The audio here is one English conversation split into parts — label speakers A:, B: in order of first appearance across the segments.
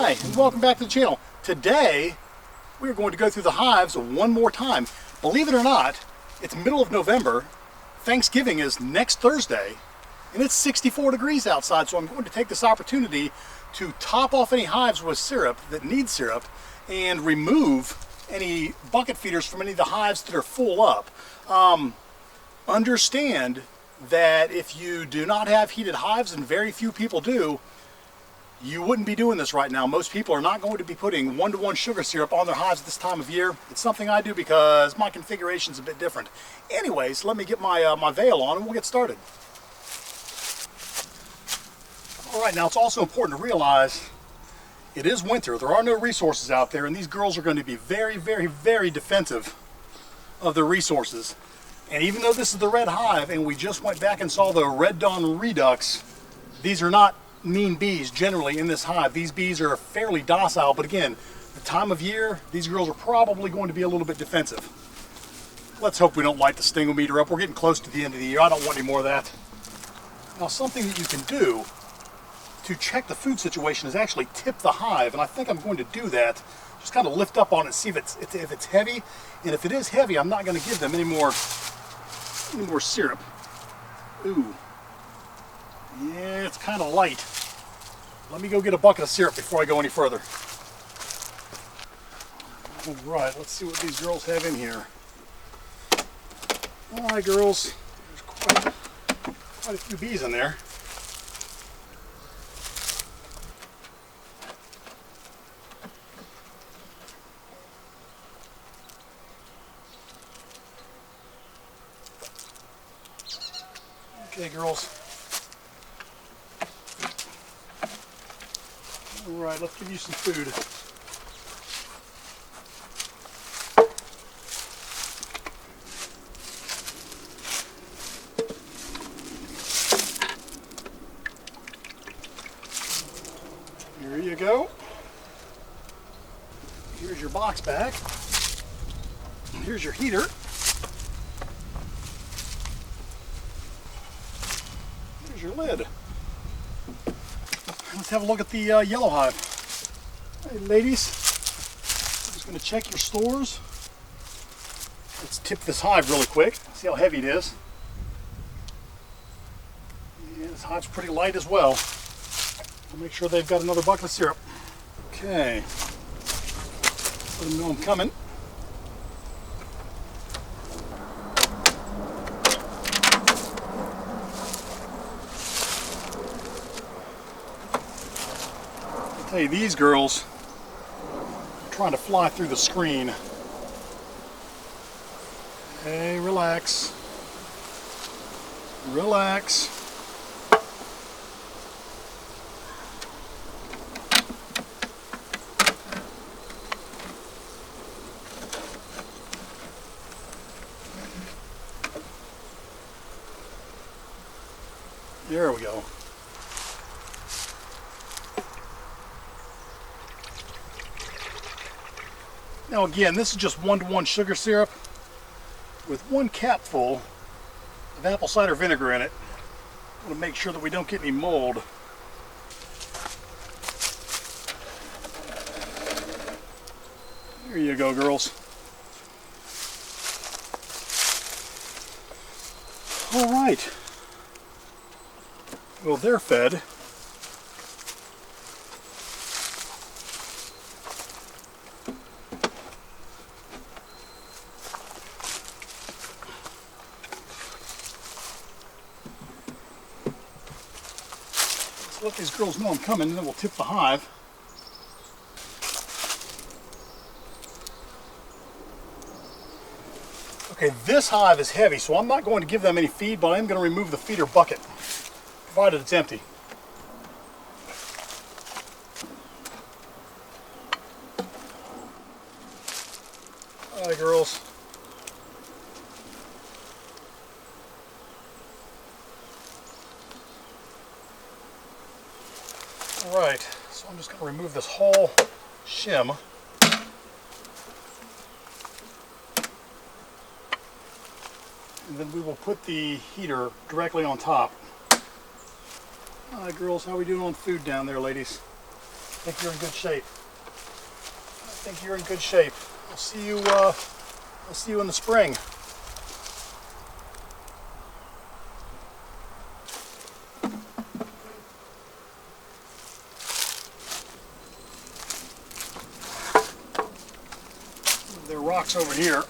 A: Hi, and welcome back to the channel. Today, we're going to go through the hives one more time. Believe it or not, it's middle of November. Thanksgiving is next Thursday, and it's 64 degrees outside, so I'm going to take this opportunity to top off any hives with syrup that need syrup and remove any bucket feeders from any of the hives that are full up. Understand that if you do not have heated hives, and very few people do, you wouldn't be doing this right now. Most people are not going to be putting one-to-one sugar syrup on their hives this time of year. It's something I do because my configuration is a bit different. Anyways, let me get my, my veil on and we'll get started. All right, now it's also important to realize it is winter. There are no resources out there, and these girls are going to be very, very, very defensive of their resources. And even though this is the red hive and we just went back and saw the red dawn redux, these are not mean bees generally in this hive. These bees are fairly docile, but again, the time of year, these girls are probably going to be a little bit defensive. Let's hope we don't light the stingometer up. We're getting close to the end of the year. I don't want any more of that. Now, something that you can do to check the food situation is actually tip the hive, and I think I'm going to do that. Just kind of lift up on it, see if it's heavy, and if it is heavy, I'm not going to give them any more syrup. Ooh. Yeah, it's kind of light. Let me go get a bucket of syrup before I go any further. All right, let's see what these girls have in here. All right, girls, there's quite a few bees in there. Okay, girls. All right, let's give you some food. Here you go. Here's your box back. Here's your heater. Here's your lid. Let's have a look at the yellow hive. Hey ladies, I'm just going to check your stores. Let's tip this hive really quick, see how heavy it is. Yeah, this hive's pretty light as well. I'll make sure they've got another bucket of syrup. Okay, let them know I'm coming. Hey, these girls are trying to fly through the screen. Hey, relax. Relax. There we go. Now again, this is just one-to-one sugar syrup with 1 capful of apple cider vinegar in it. I want to make sure that we don't get any mold. There you go, girls. All right. Well, they're fed. Let these girls know I'm coming, and then we'll tip the hive. Okay, this hive is heavy, so I'm not going to give them any feed, but I am going to remove the feeder bucket, provided it's empty. All right, girls. Alright, so I'm just going to remove this whole shim. And then we will put the heater directly on top. Hi girls, how are we doing on food down there, ladies? I think you're in good shape. I think you're in good shape. I'll see you in the spring. There are rocks over here.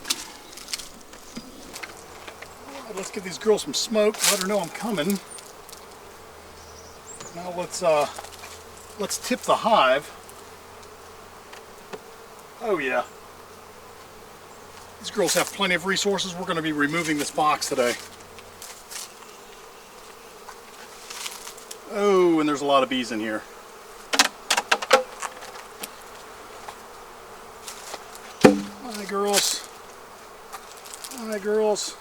A: Right, let's give these girls some smoke. Let her know I'm coming. Now let's tip the hive. Oh yeah. These girls have plenty of resources. We're going to be removing this box today. Oh, and there's a lot of bees in here. Hi girls. Hi girls.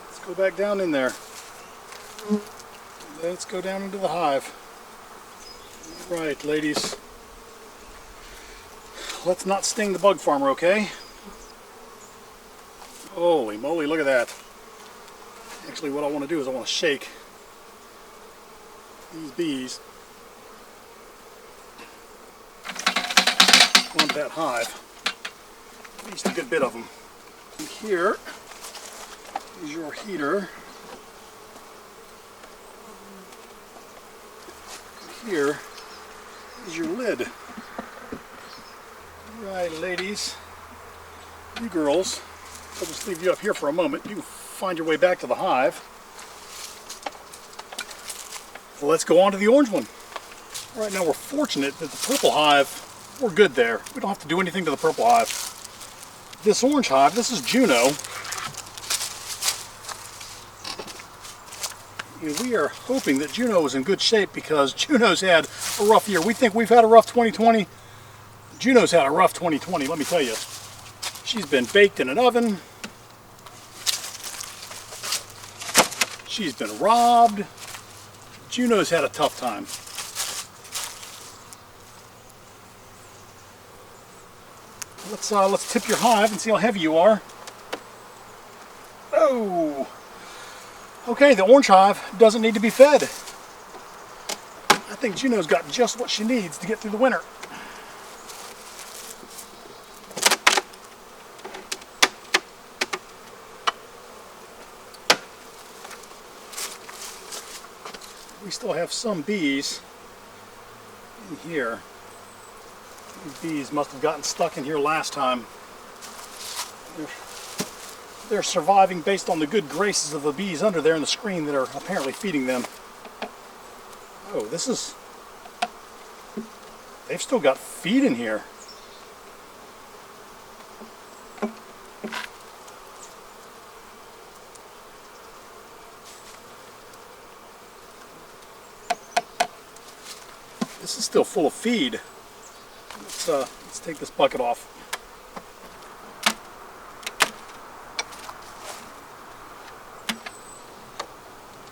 A: Let's go back down in there. Let's go down into the hive. Right, ladies. Let's not sting the bug farmer, okay? Holy moly, look at that. Actually, what I want to do is I want to shake these bees onto that hive. At least a good bit of them. And here is your heater. Here is your lid. Right, ladies, you girls, I'll just leave you up here for a moment. You can find your way back to the hive. So let's go on to the orange one. Right now we're fortunate that the purple hive, we're good there. We don't have to do anything to the purple hive. This orange hive, this is Juno. And we are hoping that Juno is in good shape because Juno's had a rough year. We think we've had a rough 2020. Juno's had a rough 2020, let me tell you. She's been baked in an oven. She's been robbed. Juno's had a tough time. Let's tip your hive and see how heavy you are. Oh! Okay, the orange hive doesn't need to be fed. I think Juno's got just what she needs to get through the winter. We still have some bees in here. These bees must have gotten stuck in here last time. They're surviving based on the good graces of the bees under there in the screen that are apparently feeding them. Oh, they've still got feed in here. This is still full of feed. Let's take this bucket off.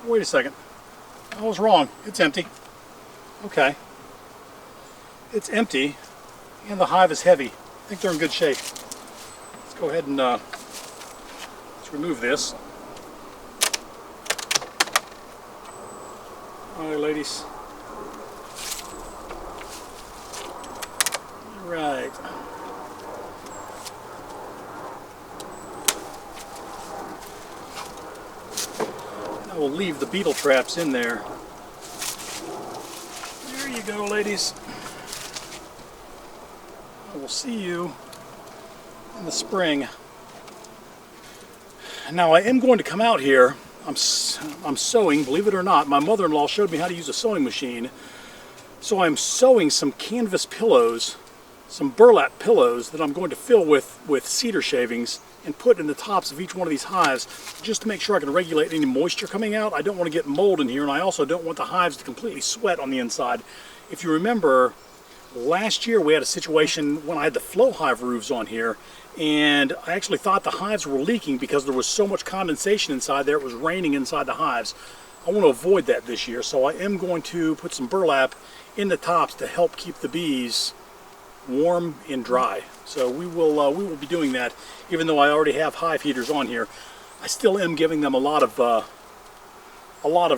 A: Wait a second. I was wrong. It's empty. Okay. It's empty, and the hive is heavy. I think they're in good shape. Let's go ahead and let's remove this. All right, ladies. All right. I will leave the beetle traps in there. There you go, ladies. I will see you in the spring. Now I am going to come out here. I'm sewing, believe it or not. My mother-in-law showed me how to use a sewing machine. So I'm sewing some canvas pillows, some burlap pillows that I'm going to fill with cedar shavings and put in the tops of each one of these hives just to make sure I can regulate any moisture coming out. I don't want to get mold in here, and I also don't want the hives to completely sweat on the inside. If you remember, last year we had a situation when I had the flow hive roofs on here, and I actually thought the hives were leaking because there was so much condensation inside there. It was raining inside the hives. I want to avoid that this year, so I am going to put some burlap in the tops to help keep the bees warm and dry. So we will be doing that. Even though I already have hive heaters on here, I still am giving them a lot of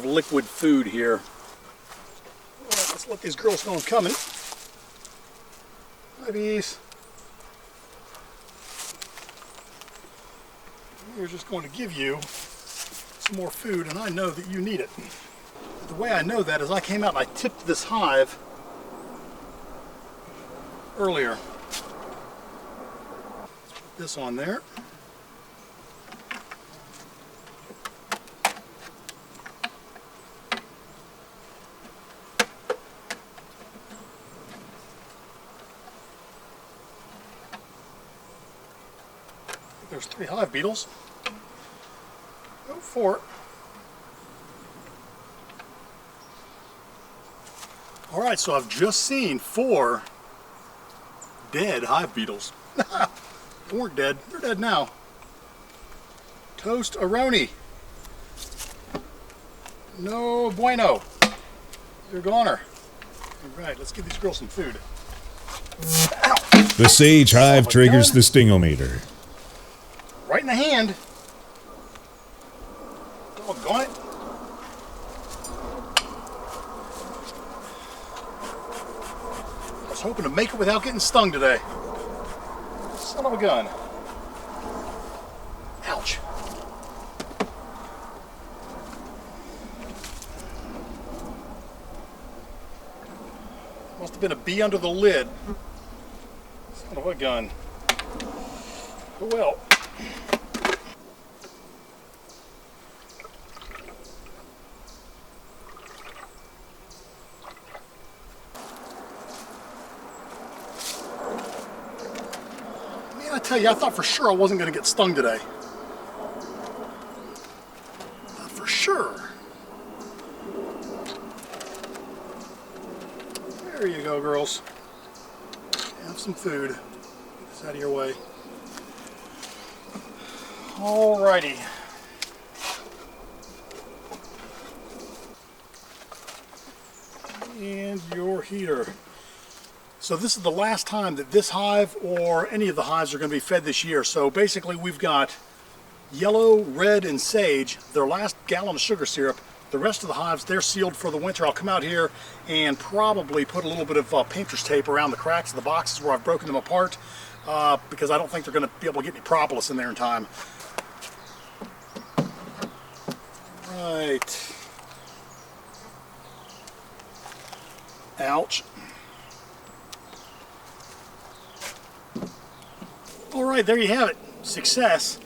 A: liquid food here. Let's Let's let these girls know I'm coming. Hi, bees. We're just going to give you some more food, and I know that you need it. The way I know that is I came out and I tipped this hive earlier. Let's put this on there. There's 3 hive beetles. Oh, 4. All right, so I've just seen 4 dead hive beetles. They weren't dead, they're dead now. Toast-a-roni. No bueno. You're a goner. All right, let's give these girls some food. Ow.
B: The sage hive triggers the stingometer.
A: Right in the hand. Doggone it. I was hoping to make it without getting stung today. Son of a gun. Ouch. Must have been a bee under the lid. Son of a gun. Oh well. I tell you, I thought for sure I wasn't going to get stung today. Thought for sure. There you go, girls. Have some food. Get this out of your way. Alrighty. And your heater. So this is the last time that this hive or any of the hives are going to be fed this year. So basically we've got yellow, red, and sage, their last gallon of sugar syrup. The rest of the hives, they're sealed for the winter. I'll come out here and probably put a little bit of painter's tape around the cracks of the boxes where I've broken them apart because I don't think they're going to be able to get any propolis in there in time. Right. Ouch. All right, there you have it. Success.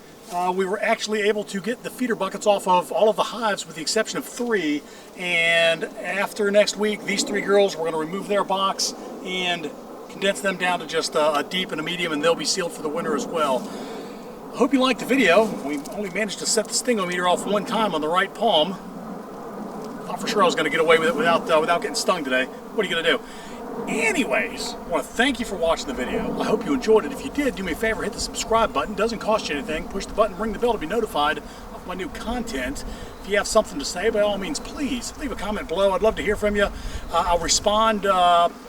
A: We were actually able to get the feeder buckets off of all of the hives with the exception of 3. And after next week, these 3 girls, we're going to remove their box and condense them down to just a deep and a medium, and they'll be sealed for the winter as well. I hope you liked the video. We only managed to set the stingometer off 1 time on the right palm. Thought for sure I was going to get away with it without getting stung today. What are you going to do? Anyways, I want to thank you for watching the video. I hope you enjoyed it. If you did, do me a favor, hit the subscribe button. It doesn't cost you anything. Push the button, ring the bell to be notified of my new content. If you have something to say, by all means, please leave a comment below. I'd love to hear from you. I'll respond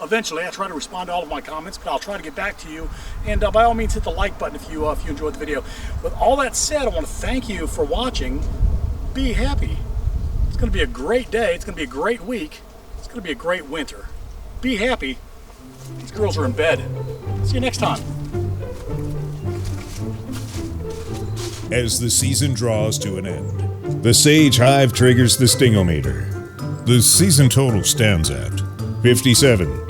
A: eventually. I try to respond to all of my comments, but I'll try to get back to you. And by all means, hit the like button if you enjoyed the video. With all that said, I want to thank you for watching. Be happy. It's going to be a great day. It's going to be a great week. It's going to be a great winter. Be happy. These girls are in bed. See you next time.
B: As the season draws to an end, the sage hive triggers the stingometer. The season total stands at 57.